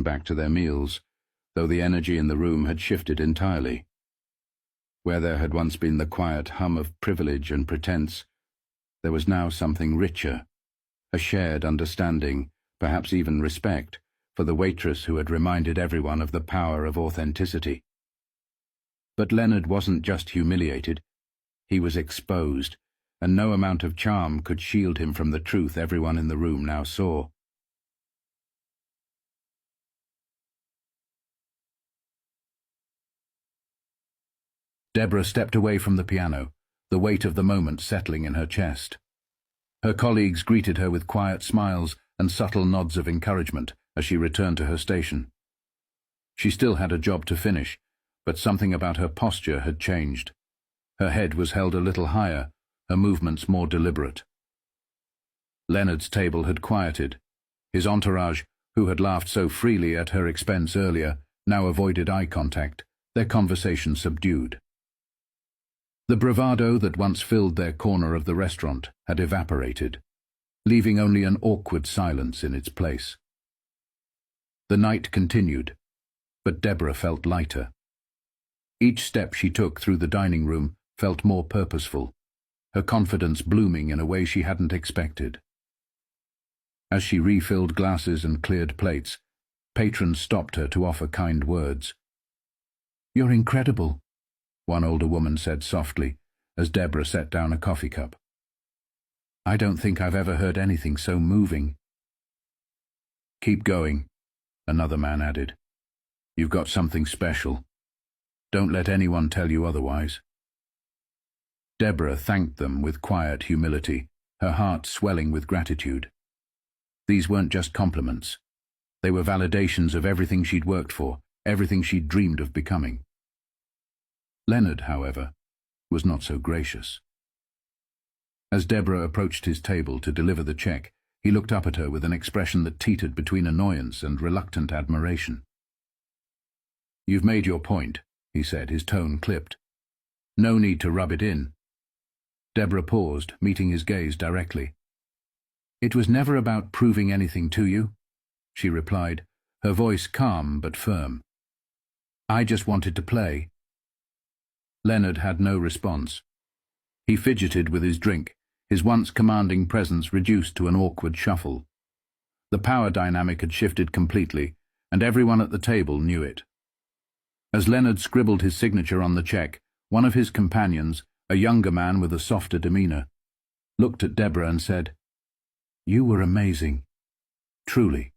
back to their meals, though the energy in the room had shifted entirely. Where there had once been the quiet hum of privilege and pretense, there was now something richer, a shared understanding, perhaps even respect, for the waitress who had reminded everyone of the power of authenticity. But Leonard wasn't just humiliated, he was exposed, and no amount of charm could shield him from the truth everyone in the room now saw. Deborah stepped away from the piano, the weight of the moment settling in her chest. Her colleagues greeted her with quiet smiles and subtle nods of encouragement as she returned to her station. She still had a job to finish, but something about her posture had changed. Her head was held a little higher, her movements more deliberate. Leonard's table had quieted. His entourage, who had laughed so freely at her expense earlier, now avoided eye contact, their conversation subdued. The bravado that once filled their corner of the restaurant had evaporated, leaving only an awkward silence in its place. The night continued, but Deborah felt lighter. Each step she took through the dining room felt more purposeful, her confidence blooming in a way she hadn't expected. As she refilled glasses and cleared plates, patrons stopped her to offer kind words. "You're incredible," one older woman said softly, as Deborah set down a coffee cup. "I don't think I've ever heard anything so moving." "Keep going," another man added. "You've got something special. Don't let anyone tell you otherwise." Deborah thanked them with quiet humility, her heart swelling with gratitude. These weren't just compliments. They were validations of everything she'd worked for, everything she'd dreamed of becoming. Leonard, however, was not so gracious. As Deborah approached his table to deliver the check, he looked up at her with an expression that teetered between annoyance and reluctant admiration. "You've made your point," he said, his tone clipped. "No need to rub it in." Deborah paused, meeting his gaze directly. "It was never about proving anything to you," she replied, her voice calm but firm. "I just wanted to play." Leonard had no response. He fidgeted with his drink, his once commanding presence reduced to an awkward shuffle. The power dynamic had shifted completely, and everyone at the table knew it. As Leonard scribbled his signature on the check, one of his companions, a younger man with a softer demeanor, looked at Deborah and said, "You were amazing. Truly."